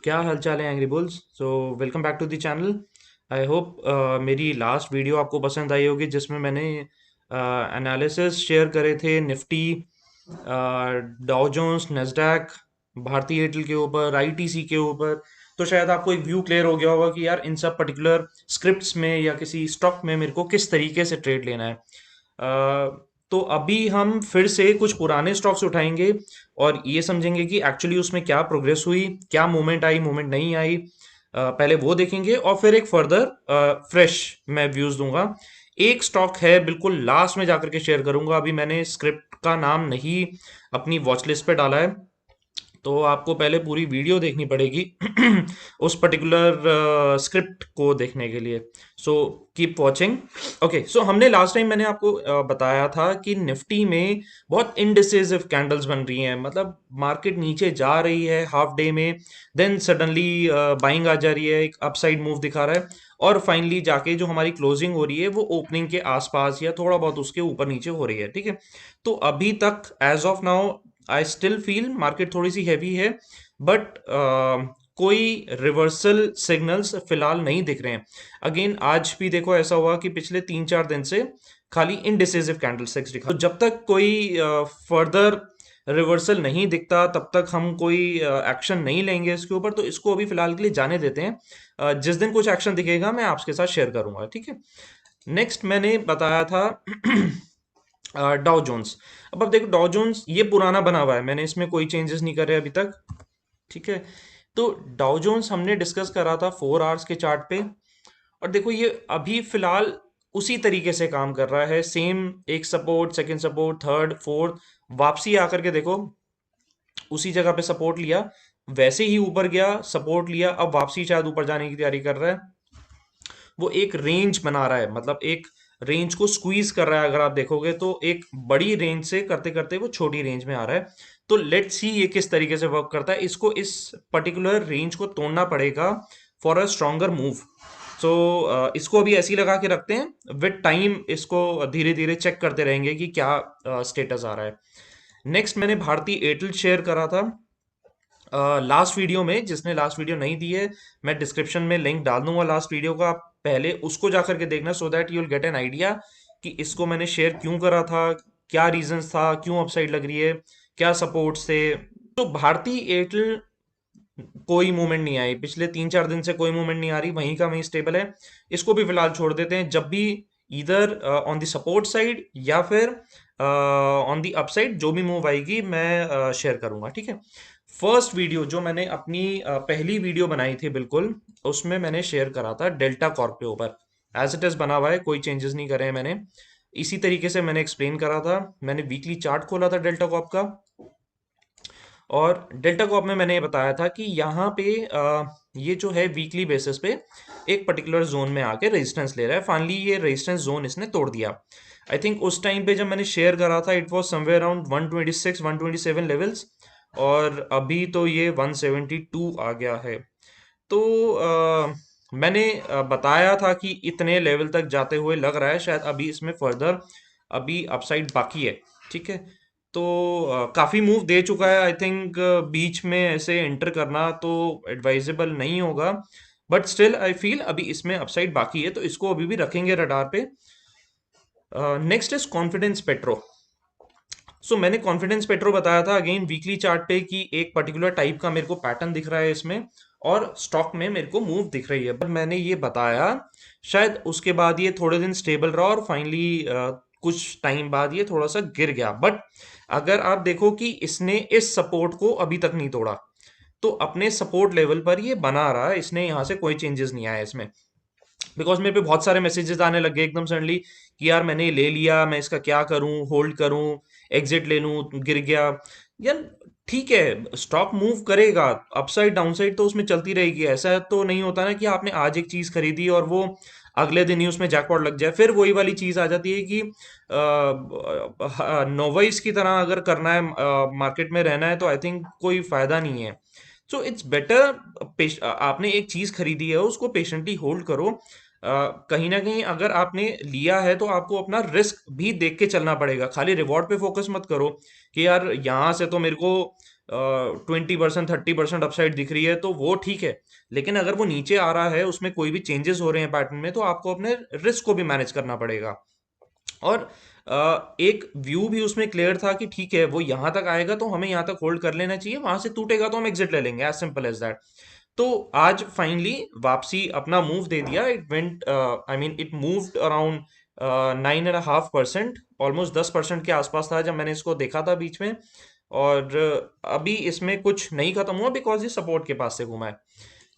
क्या हाल चाल है angry bulls. So welcome back to the channel. I hope मेरी लास्ट वीडियो आपको पसंद आई होगी, जिसमें मैंने एनालिसिस शेयर करे थे निफ्टी, डाउ जोन्स, नेस्डैक, भारतीय एयरटेल के ऊपर, आईटीसी के ऊपर। तो शायद आपको एक व्यू क्लियर हो गया होगा कि यार इन सब पर्टिकुलर स्क्रिप्ट्स में या किसी स्टॉक में मेरे को किस तरीके से ट्रेड लेना है। तो अभी हम फिर से कुछ पुराने स्टॉक्स उठाएंगे और ये समझेंगे कि एक्चुअली उसमें क्या प्रोग्रेस हुई, क्या मूवमेंट आई, मूवमेंट नहीं आई। पहले वो देखेंगे और फिर एक फर्दर फ्रेश मैं व्यूज दूंगा। एक स्टॉक है बिल्कुल लास्ट में जाकर के शेयर करूंगा, अभी मैंने स्क्रिप्ट का नाम नहीं अपनी वॉच लिस्ट पे डाला है, तो आपको पहले पूरी वीडियो देखनी पड़ेगी उस पर्टिकुलर स्क्रिप्ट को देखने के लिए। So keep watching. ओके, सो हमने लास्ट टाइम मैंने आपको बताया था कि निफ्टी में बहुत इनडिसिसिव कैंडल्स बन रही हैं, मतलब मार्केट नीचे जा रही है हाफ डे में, देन सडनली बाइंग आ जा रही है, एक अपसाइड मूव दिखा रहा है, और फाइनली जाके जो हमारी क्लोजिंग हो रही है वो ओपनिंग के आसपास या थोड़ा बहुत उसके ऊपर नीचे हो रही है। ठीक है, तो अभी तक as of now I still feel market थोड़ी सी हैवी है, बट कोई रिवर्सल सिग्नल्स फिलहाल नहीं दिख रहे हैं। अगेन आज भी देखो ऐसा हुआ कि पिछले 3-4 दिन से खाली इनडिसिसिव कैंडलस्टिक्स दिखा, तो जब तक कोई फर्दर रिवर्सल नहीं दिखता तब तक हम कोई एक्शन नहीं लेंगे इसके ऊपर, तो इसको अभी फिलहाल के लिए जाने देते हैं। जिस दिन कुछ एक्शन दिखेगा मैं आपके साथ शेयर करूंगा। ठीक है, नेक्स्ट मैंने बताया था डाउ जोन्स। अब देखो डाउ जोन्स ये पुराना बना हुआ है, मैंने इसमें कोई चेंजेस नहीं करे अभी तक। ठीक है, तो डाउ जोन्स हमने डिस्कस करा था 4 आवर्स के चार्ट पे, और देखो ये अभी फिलहाल उसी तरीके से काम कर रहा है, सेम एक support, second support, third, fourth, वापसी आकर के देखो उसी जगह पे सपोर्ट लिया, वैसे ही ऊपर गया, सपोर्ट लिया, अब वापसी शायद ऊपर जाने की तैयारी कर रहा है। वो एक रेंज बना रहा है, मतलब एक रेंज को स्क्वीज कर रहा है। अगर आप देखोगे तो एक बड़ी रेंज से करते करते वो छोटी रेंज में आ रहा है। तो लेट्स सी ये किस तरीके से वर्क करता है, इसको इस पर्टिकुलर रेंज को तोड़ना पड़ेगा फॉर अ स्ट्रॉन्गर मूव। सो इसको अभी ऐसे ही लगा के रखते हैं, विद टाइम इसको धीरे धीरे चेक करते रहेंगे कि क्या स्टेटस आ रहा है। नेक्स्ट मैंने भारतीय एयरटेल शेयर करा था लास्ट वीडियो में। जिसने लास्ट वीडियो नहीं दी है, मैं डिस्क्रिप्शन में लिंक डाल दूंगा लास्ट वीडियो का, आप पहले उसको जाकर के देखना, so that you will get an idea कि इसको मैंने शेयर क्यों करा था, क्या रीजंस था, क्यों अपसाइड लग रही है, क्या सपोर्ट्स थे। तो भारतीय एयरटेल कोई मूवमेंट नहीं आई पिछले 3-4 दिन से, कोई मूवमेंट नहीं आ रही, वहीं का वहीं स्टेबल है। इसको भी फिलहाल छोड़ देते हैं, जब भी इधर ऑन द सपोर्ट साइड या फिर ऑन द अपसाइड जो भी मूव आएगी मैं शेयर करूंगा। ठीक है, फर्स्ट वीडियो जो मैंने अपनी पहली वीडियो बनाई थी बिल्कुल, उसमें मैंने शेयर करा था डेल्टा कॉर्प के ऊपर। एज इट इज बना हुआ है, कोई चेंजेस नहीं करे हैं मैंने, इसी तरीके से मैंने एक्सप्लेन करा था। मैंने वीकली चार्ट खोला था डेल्टा कॉर्प का, और डेल्टा कॉप में मैंने ये बताया था कि यहाँ पे ये जो है वीकली बेसिस पे एक पर्टिकुलर जोन में आके रेजिस्टेंस ले रहा है। फाइनली ये रेजिस्टेंस जोन इसने तोड़ दिया। आई थिंक उस टाइम पे जब मैंने शेयर करा था it was somewhere around 126 127 levels, और अभी तो ये 172 आ गया है। तो मैंने बताया था कि इतने लेवल तक जाते हुए लग रहा है शायद अभी इसमें फर्दर अभी अपसाइड बाकी है। ठीक है, तो काफी मूव दे चुका है। आई थिंक बीच में ऐसे एंटर करना तो एडवाइजेबल नहीं होगा, बट स्टिल आई फील अभी इसमें अपसाइड बाकी है, तो इसको अभी भी रखेंगे रडार पे। Next is Confidence Petro. So मैंने कॉन्फिडेंस पेट्रो बताया था अगेन वीकली चार्ट पे कि एक पर्टिकुलर टाइप का मेरे को पैटर्न दिख रहा है इसमें, और स्टॉक में मेरे को मूव दिख रही है। पर मैंने ये बताया शायद उसके बाद ये थोड़े दिन स्टेबल रहा, और फाइनली कुछ टाइम बाद ये थोड़ा सा गिर गया। बट अगर आप देखो कि इसने इस सपोर्ट को अभी तक नहीं तोड़ा, तो अपने सपोर्ट लेवल पर ये बना रहा है, इसने यहाँ से कोई चेंजेस नहीं आया इसमें। बिकॉज मेरे पे बहुत सारे मैसेजेस आने लगे एकदम सडनली कि यार मैंने ये ले लिया, मैं इसका क्या करूं, होल्ड करूं, एग्जिट ले लूं, गिर गया। यार ठीक है, स्टॉक मूव करेगा, अपसाइड डाउनसाइड तो उसमें चलती रहेगी। ऐसा तो नहीं होता ना कि आपने आज एक चीज खरीदी और वो अगले दिन ही उसमें जैकपॉट लग जाए। फिर वही वाली चीज आ जाती है कि नोवाइस की तरह अगर करना है, मार्केट में रहना है, तो आई थिंक कोई फायदा नहीं है। सो इट्स बेटर, आपने एक चीज खरीदी है उसको पेशेंटली होल्ड करो। कहीं ना कहीं अगर आपने लिया है तो आपको अपना रिस्क भी देख के चलना पड़ेगा। खाली रिवॉर्ड पे फोकस मत करो कि यार यहाँ से तो मेरे को 20% 30% अपसाइड दिख रही है तो वो ठीक है, लेकिन अगर वो नीचे आ रहा है, उसमें कोई भी चेंजेस हो रहे हैं पैटर्न में, तो आपको अपने रिस्क को भी मैनेज करना पड़ेगा। और एक व्यू भी उसमें क्लियर था कि ठीक है वो यहाँ तक आएगा तो हमें यहाँ तक होल्ड कर लेना चाहिए, वहां से टूटेगा तो हम एग्जिट ले लेंगे, एज सिंपल एज दैट। तो आज फाइनली वापसी अपना मूव दे दिया। It went, I mean it moved around 9.5%, almost 10% के आसपास था जब मैंने इसको देखा था बीच में। और अभी इसमें कुछ नहीं खत्म हुआ बिकॉज ये सपोर्ट के पास से घुमा है।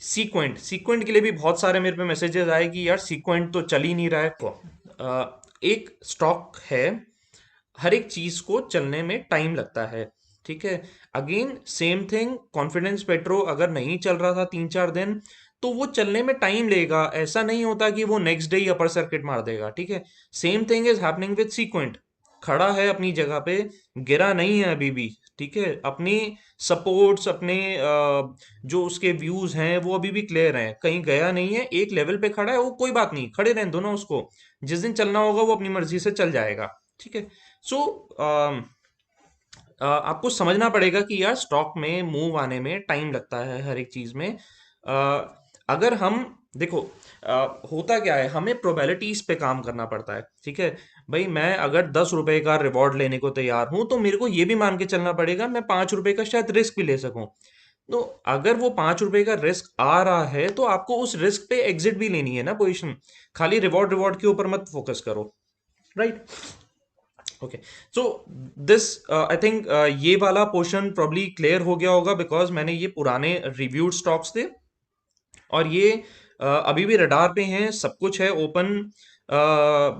सीक्वेंट सीक्वेंट के लिए भी बहुत सारे मेरे पे मैसेजेस आए कि यार सीक्वेंट तो चल ही नहीं रहा है। एक स्टॉक है, हर एक चीज को चलने में टाइम लगता है, ठीक है। Again same thing, confidence petro अगर नहीं चल रहा था 3-4 दिन, तो वो चलने में टाइम लेगा, ऐसा नहीं होता कि वो नेक्स्ट डे ही अपर सर्किट मार देगा, ठीक है। Same thing is happening with Sequent. खड़ा है अपनी जगह पे, गिरा नहीं है अभी भी, ठीक है। अपनी सपोर्ट्स, अपने जो उसके व्यूज हैं वो अभी भी क्लियर हैं, कहीं गया नहीं है, एक लेवल पे खड़ा है वो, कोई बात नहीं, खड़े रहें दोनों। उसको जिस दिन चलना होगा वो अपनी मर्जी से चल जाएगा, ठीक है। सो आपको समझना पड़ेगा कि यार स्टॉक में मूव आने में टाइम लगता है हर एक चीज में। अगर हम देखो, होता क्या है, हमें प्रोबेबिलिटीज पे काम करना पड़ता है, ठीक है। भाई मैं अगर 10 रुपए का रिवॉर्ड लेने को तैयार हूं तो मेरे को ये भी मान के चलना पड़ेगा मैं 5 रुपए का शायद रिस्क भी ले सकूं। तो अगर वो 5 रुपए का रिस्क आ रहा है तो आपको उस रिस्क पे एग्जिट भी लेनी है ना पोजीशन। खाली रिवॉर्ड रिवॉर्ड के ऊपर मत फोकस करो, right. Okay, so this I think ये वाला पोर्शन प्रॉब्ली क्लियर हो गया होगा बिकॉज मैंने ये पुराने रिव्यूड स्टॉक्स थे और ये अभी भी रडार पे हैं, सब कुछ है ओपन।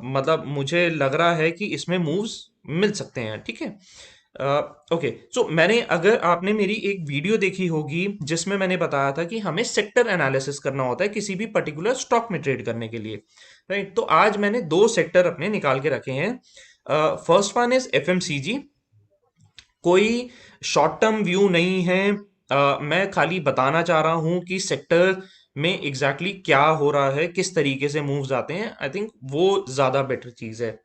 मतलब मुझे लग रहा है कि इसमें मूव्स मिल सकते हैं, ठीक है। ओके, सो मैंने, अगर आपने मेरी एक वीडियो देखी होगी जिसमें मैंने बताया था कि हमें सेक्टर एनालिसिस करना होता है किसी भी पर्टिकुलर स्टॉक में ट्रेड करने के लिए, राइट। तो आज मैंने दो सेक्टर अपने निकाल के रखे हैं। First one is FMCG. कोई शॉर्ट टर्म व्यू नहीं है, मैं खाली बताना चाह रहा हूं कि सेक्टर में एग्जैक्टली exactly क्या हो रहा है, किस तरीके से मूव्स आते हैं। आई थिंक वो ज्यादा बेटर चीज है।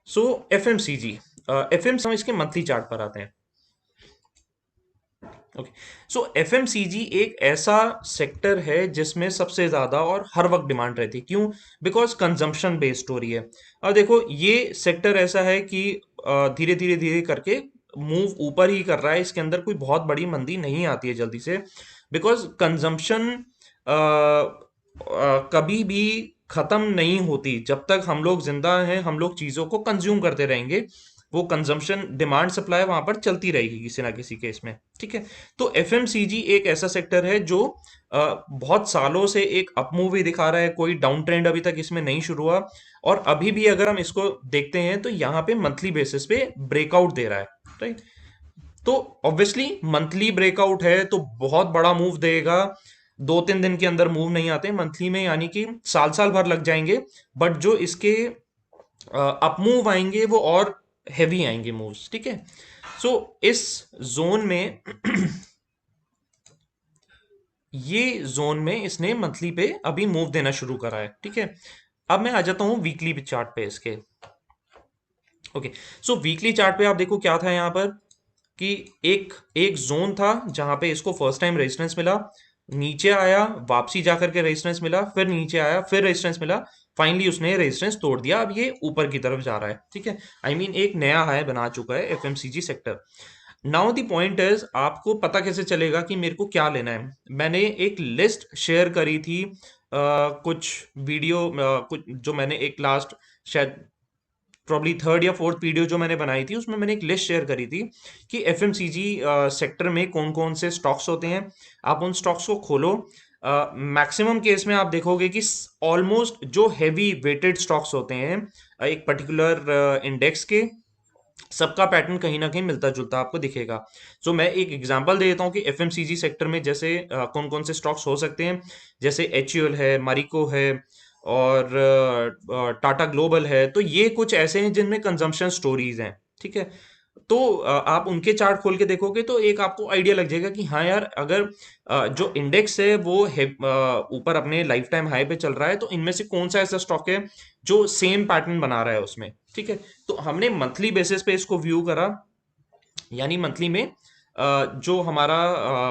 सो एफएमसीजी, एफएमसी, हम इसके मंथली चार्ट पर आते हैं। ओके, सो एफएमसीजी एक ऐसा सेक्टर है जिसमें सबसे ज्यादा और हर वक्त डिमांड रहती है। क्यों? बिकॉज कंजम्पशन बेस्ड स्टोरी है। अब देखो ये सेक्टर ऐसा है कि धीरे धीरे धीरे करके मूव ऊपर ही कर रहा है, इसके अंदर कोई बहुत बड़ी मंदी नहीं आती है जल्दी से, बिकॉज कंजम्पशन कभी भी खत्म नहीं होती। जब तक हम लोग जिंदा हैं हम लोग चीजों को कंज्यूम करते रहेंगे, वो कंजम्पशन डिमांड सप्लाई वहां पर चलती रहेगी किसी ना किसी केस में, ठीक है। तो एफएमसीजी एक ऐसा सेक्टर है जो बहुत सालों से एक अपमूव ही दिखा रहा है, कोई डाउन ट्रेंड अभी तक इसमें नहीं शुरू हुआ। और अभी भी अगर हम इसको देखते हैं तो यहाँ पे मंथली बेसिस पे ब्रेकआउट दे रहा है, राइट। तो ऑब्वियसली मंथली ब्रेकआउट है तो बहुत बड़ा मूव देगा। 2-3 दिन के अंदर मूव नहीं आते मंथली में, यानी कि साल साल भर लग जाएंगे। बट जो इसके अप मूव आएंगे वो और हैवी आएंगे मूव्स, ठीक है। सो इस जोन में ये जोन में इसने मंथली पे अभी मूव देना शुरू करा है, ठीक है। अब मैं आ जाता हूं वीकली चार्ट पे इसके। ओके, सो वीकली चार्ट पे आप देखो क्या था यहाँ पर, कि एक एक जोन था जहां पे इसको फर्स्ट टाइम रेजिस्टेंस मिला, नीचे आया, वापसी जाकर के रेजिस्टेंस मिला, फिर नीचे आया, फिर रेजिस्टेंस मिला, फाइनली उसने रेजिस्टेंस तोड़ दिया, अब ये ऊपर की तरफ जा रहा है, ठीक है। आई मीन एक नया हाई बना चुका है FMCG sector. Now the point is, आपको पता कैसे चलेगा कि मेरे को क्या लेना है? मैंने एक लिस्ट शेयर करी थी, कुछ वीडियो, कुछ जो मैंने एक लास्ट, शायद प्रॉब्ली थर्ड या फोर्थ वीडियो जो मैंने बनाई थी, उसमें मैंने एक लिस्ट शेयर करी थी कि एफएमसीजी सेक्टर में कौन कौन से स्टॉक्स होते हैं। आप उन स्टॉक्स को खोलो, मैक्सिमम केस में आप देखोगे कि ऑलमोस्ट जो हैवी वेटेड स्टॉक्स होते हैं एक पर्टिकुलर इंडेक्स के, सबका पैटर्न कहीं ना कहीं मिलता जुलता आपको दिखेगा। सो मैं एक एग्जांपल दे देता हूँ कि एफएमसीजी सेक्टर में जैसे कौन कौन से स्टॉक्स हो सकते हैं। जैसे एचयूएल है, मारिको है, और टाटा ग्लोबल है। तो ये कुछ ऐसे हैं जिनमें कंजम्पशन स्टोरीज हैं, ठीक है। तो आप उनके चार्ट खोल के देखोगे तो एक आपको आइडिया लग जाएगा कि हाँ यार, अगर जो इंडेक्स है वो ऊपर अपने लाइफ टाइम हाई पे चल रहा है, तो इनमें से कौन सा ऐसा स्टॉक है जो सेम पैटर्न बना रहा है उसमें। ठीक है, तो हमने मंथली बेसिस पे इसको व्यू करा, यानी मंथली में जो हमारा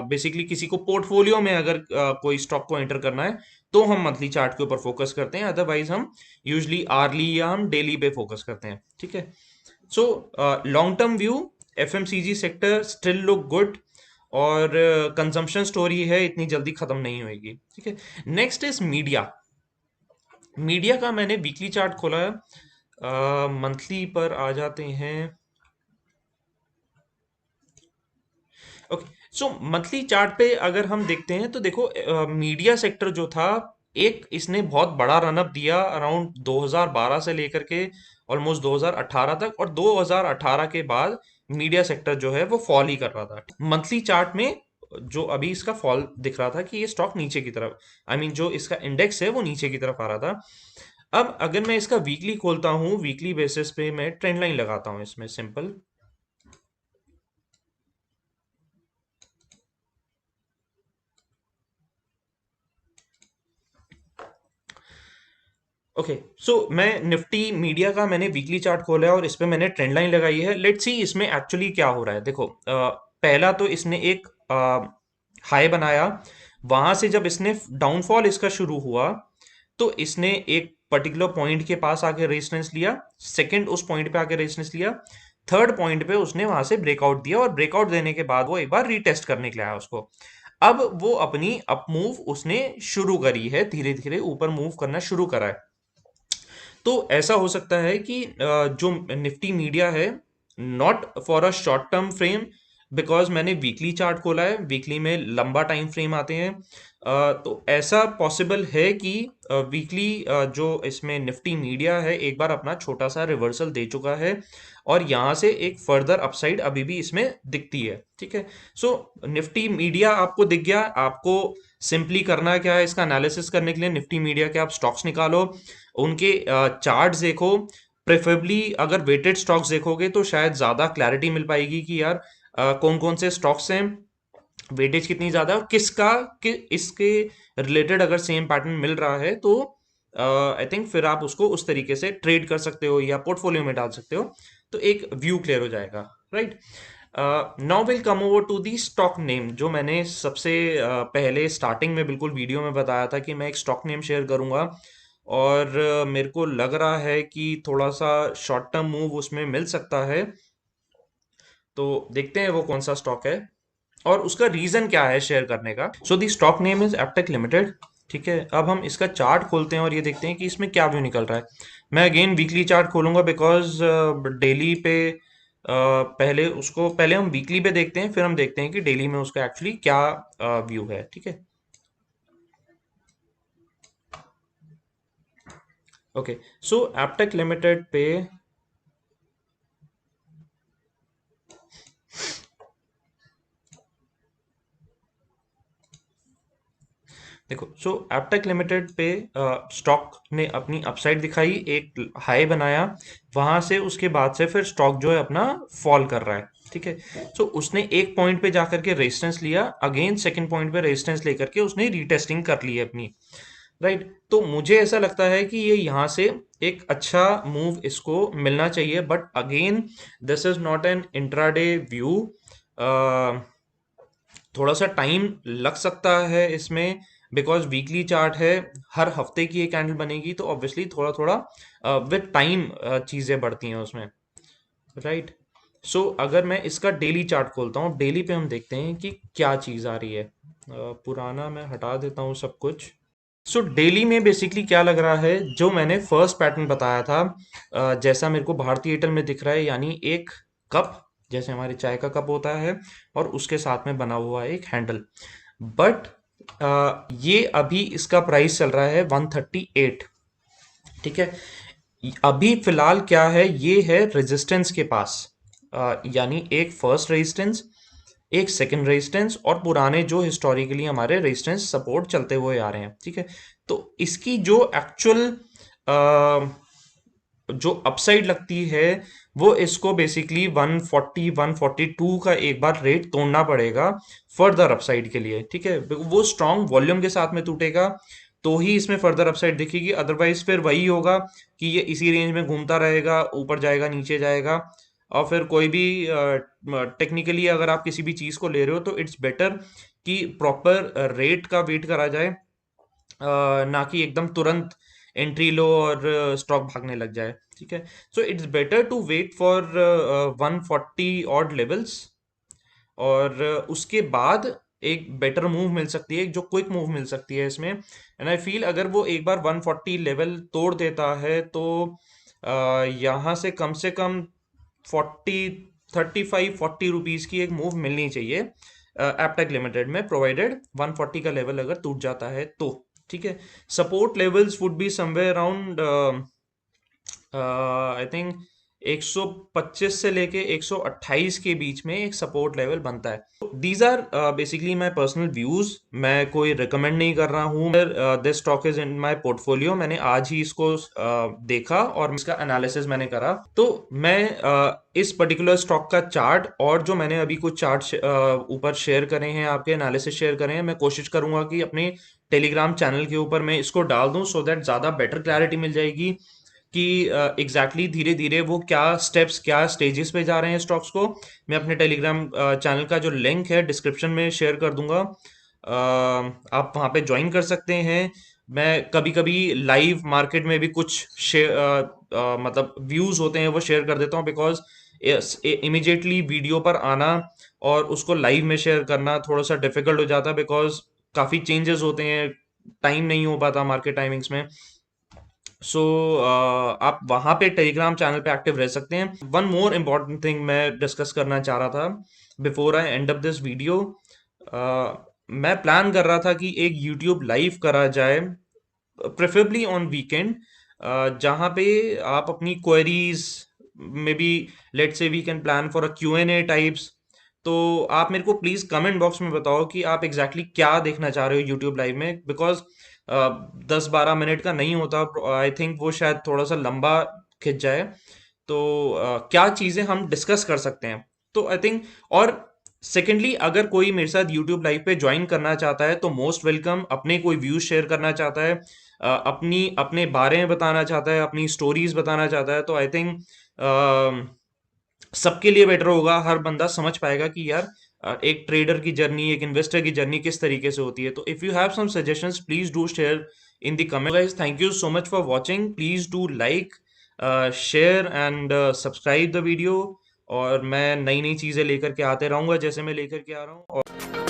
बेसिकली किसी को पोर्टफोलियो में अगर कोई स्टॉक को एंटर करना है तो हम मंथली चार्ट के ऊपर फोकस करते हैं, अदरवाइज हम यूजली आर्ली या हम डेली पे फोकस करते हैं। ठीक है, so long term view, FMCG sector still look good, और कंजम्पशन स्टोरी है, इतनी जल्दी खत्म नहीं होगी। ठीक है, नेक्स्ट इज मीडिया। मीडिया का मैंने वीकली चार्ट खोला है, मंथली पर आ जाते हैं। ओके, सो मंथली चार्ट पे अगर हम देखते हैं तो देखो, मीडिया सेक्टर जो था, एक इसने बहुत बड़ा रनअप दिया अराउंड 2012 से लेकर के ऑलमोस्ट 2018 तक, और 2018 के बाद मीडिया सेक्टर जो है वो फॉल ही कर रहा था। मंथली चार्ट में जो अभी इसका फॉल दिख रहा था कि ये स्टॉक नीचे की तरफ, आई मीन जो इसका इंडेक्स है वो नीचे की तरफ आ रहा था। अब अगर मैं इसका वीकली खोलता हूँ, वीकली बेसिस पे मैं ट्रेंड लाइन लगाता हूँ इसमें सिंपल। ओके, सो मैं निफ्टी मीडिया का मैंने वीकली चार्ट खोला है और इस पे मैंने ट्रेंड लाइन लगाई है। लेट्स सी इसमें एक्चुअली क्या हो रहा है। देखो, पहला तो इसने एक हाई बनाया, वहां से जब इसने डाउनफॉल इसका शुरू हुआ तो इसने एक पर्टिकुलर पॉइंट के पास आके रेजिस्टेंस लिया, सेकंड उस पॉइंट पे आके रेजिस्टेंस लिया, थर्ड पॉइंट पे उसने वहां से ब्रेकआउट दिया, और ब्रेकआउट देने के बाद वो एक बार रीटेस्ट करने के लिए आया उसको। अब वो अपनी अप मूव उसने शुरू करी है, धीरे धीरे ऊपर मूव करना शुरू करा है। तो ऐसा हो सकता है कि जो निफ्टी मीडिया है, not for a short term frame, because मैंने वीकली चार्ट खोला है, वीकली में लंबा टाइम फ्रेम आते हैं। तो ऐसा पॉसिबल है कि वीकली जो इसमें निफ्टी मीडिया है एक बार अपना छोटा सा रिवर्सल दे चुका है, और यहाँ से एक फर्दर अपसाइड अभी भी इसमें दिखती है। ठीक है, सो निफ्टी मीडिया आपको दिख गया। आपको सिंपली करना क्या है, इसका एनालिसिस करने के लिए निफ्टी मीडिया के आप स्टॉक्स निकालो, उनके चार्ट्स देखो, प्रेफरेबली अगर वेटेड स्टॉक्स देखोगे तो शायद ज़्यादा क्लैरिटी मिल पाएगी कि यार कौन कौन से स्टॉक्स हैं, वेटेज कितनी ज़्यादा है, और किसका इसके रिलेटेड अगर सेम पैटर्न मिल रहा है तो आई थिंक फिर आप उसको उस तरीके से ट्रेड कर सकते हो या पोर्टफोलियो में डाल सकते हो, तो एक व्यू क्लियर हो जाएगा। Right, now will come over to the stock name, जो मैंने सबसे पहले स्टार्टिंग में बिल्कुल वीडियो में बताया था कि मैं एक स्टॉक नेम शेयर करूंगा, और मेरे को लग रहा है कि थोड़ा सा शॉर्ट टर्म मूव उसमें मिल सकता है। तो देखते हैं वो कौन सा स्टॉक है और उसका रीजन क्या है शेयर करने का। So the stock name is Aptech Limited. ठीक है, अब हम इसका चार्ट खोलते हैं और ये देखते हैं कि इसमें क्या व्यू निकल रहा है। मैं अगेन वीकली चार्ट खोलूंगा बिकॉज डेली पे पहले हम वीकली पे देखते हैं, फिर हम देखते हैं कि डेली में उसका एक्चुअली क्या व्यू है। ठीक है, ओके, सो एप्टेक लिमिटेड पे देखो, सो एप्टेक लिमिटेड पे स्टॉक ने अपनी अपसाइड दिखाई, एक हाई बनाया, वहां से उसके बाद से फिर स्टॉक जो है अपना फॉल कर रहा है। ठीक है, सो उसने एक पॉइंट पे जाकर के रेजिस्टेंस लिया, अगेन सेकंड पॉइंट पे रेजिस्टेंस लेकर के उसने रीटेस्टिंग कर ली है अपनी। राइट, तो मुझे ऐसा लगता है कि ये यहाँ से एक अच्छा मूव इसको मिलना चाहिए, but again this is not an intraday view. थोड़ा सा टाइम लग सकता है इसमें, बिकॉज वीकली चार्ट है, हर हफ्ते की एक कैंडल बनेगी, तो ऑब्वियसली थोड़ा थोड़ा विद टाइम चीज़ें बढ़ती हैं उसमें। राइट, सो अगर मैं इसका डेली चार्ट खोलता हूँ, डेली पे हम देखते हैं कि क्या चीज़ आ रही है। पुराना मैं हटा देता हूँ सब कुछ। सो डेली में बेसिकली क्या लग रहा है, जो मैंने फर्स्ट पैटर्न बताया था, जैसा मेरे को भारतीय एयरटेल में दिख रहा है, यानी एक कप, जैसे हमारे चाय का कप होता है, और उसके साथ में बना हुआ है एक हैंडल। बट ये अभी इसका प्राइस चल रहा है 138। ठीक है, अभी फिलहाल क्या है, ये है रेजिस्टेंस के पास, यानी एक फर्स्ट रेजिस्टेंस, एक सेकंड रेजिस्टेंस, और पुराने जो हिस्टोरिकली हमारे रेजिस्टेंस सपोर्ट चलते हुए आ रहे हैं। ठीक है, तो इसकी जो एक्चुअल जो अपसाइड लगती है वो इसको बेसिकली 140 142 का एक बार रेट तोड़ना पड़ेगा फर्दर अपसाइड के लिए, ठीक है। वो स्ट्रॉन्ग वॉल्यूम के साथ में टूटेगा तो ही इसमें फर्दर अपसाइड दिखेगी, अदरवाइज फिर वही होगा कि ये इसी रेंज में घूमता रहेगा, ऊपर जाएगा नीचे जाएगा। और फिर कोई भी टेक्निकली अगर आप किसी भी चीज को ले रहे हो तो इट्स बेटर कि प्रॉपर रेट का वेट करा जाए, ना कि एकदम तुरंत एंट्री लो और स्टॉक भागने लग जाए, ठीक है। So it's better to wait for 140 odd levels, और उसके बाद एक बेटर मूव मिल सकती है, एक जो क्विक मूव मिल सकती है इसमें। एंड आई फील अगर वो एक बार 140 लेवल तोड़ देता है तो यहाँ से कम 40 35 40 रुपीज की एक मूव मिलनी चाहिए एपटेक लिमिटेड में, प्रोवाइडेड 140 का लेवल अगर टूट जाता है तो, ठीक है। Support levels would be somewhere around I think 125 से लेके 128 के बीच में एक सपोर्ट लेवल बनता है। These are basically my personal views, मैं कोई रिकमेंड नहीं कर रहा हूँ। This stock is in my portfolio, मैंने आज ही इसको देखा और इसका एनालिसिस मैंने करा। तो मैं इस पर्टिकुलर स्टॉक का चार्ट और जो मैंने अभी कुछ चार्ट ऊपर शेयर करे हैं, आपके एनालिसिस शेयर करे हैं, मैं कोशिश करूंगा कि अपने टेलीग्राम चैनल के ऊपर मैं इसको डाल दूं, सो दैट ज़्यादा बेटर क्लैरिटी मिल जाएगी कि एग्जैक्टली धीरे धीरे वो क्या स्टेप्स, क्या स्टेजेस पे जा रहे हैं स्टॉक्स को। मैं अपने टेलीग्राम चैनल का जो लिंक है डिस्क्रिप्शन में शेयर कर दूंगा, आप वहाँ पे ज्वाइन कर सकते हैं। मैं कभी कभी लाइव मार्केट में भी कुछ शेयर मतलब व्यूज होते हैं वो शेयर कर देता हूँ, बिकॉज इमिजिएटली वीडियो पर आना और उसको लाइव में शेयर करना थोड़ा सा डिफिकल्ट हो जाता है, बिकॉज काफ़ी चेंजेस होते हैं, टाइम नहीं हो पाता मार्केट टाइमिंग्स में। सो आप वहाँ पे टेलीग्राम चैनल पे एक्टिव रह सकते हैं। वन मोर इम्पॉर्टेंट थिंग मैं डिस्कस करना चाह रहा था before I and up this video. मैं प्लान कर रहा था कि एक यूट्यूब लाइव करा जाए, प्रेफरेबली ऑन वीकेंड, जहाँ पे आप अपनी queries, may be let's say we can plan for a Q&A types. तो आप मेरे को प्लीज कमेंट बॉक्स में बताओ कि आप एग्जैक्टली exactly क्या देखना चाह रहे हो यूट्यूब लाइव में, बिकॉज 10-12 मिनट का नहीं होता, आई थिंक वो शायद थोड़ा सा लंबा खिंच जाए। तो क्या चीजें हम डिस्कस कर सकते हैं, तो आई थिंक। और सेकेंडली, अगर कोई मेरे साथ यूट्यूब लाइव पे ज्वाइन करना चाहता है तो मोस्ट वेलकम, अपने कोई व्यूज शेयर करना चाहता है, अपनी अपने बारे में बताना चाहता है, अपनी स्टोरीज बताना चाहता है, तो आई थिंक सबके लिए बेटर होगा, हर बंदा समझ पाएगा कि यार एक ट्रेडर की जर्नी, एक इन्वेस्टर की जर्नी किस तरीके से होती है। तो if you have some suggestions please do share in the comment. Guys, thank you so much for watching, please do like, share and subscribe the video. और मैं नई नई चीजें लेकर के आते रहूंगा जैसे मैं लेकर के आ रहा हूँ।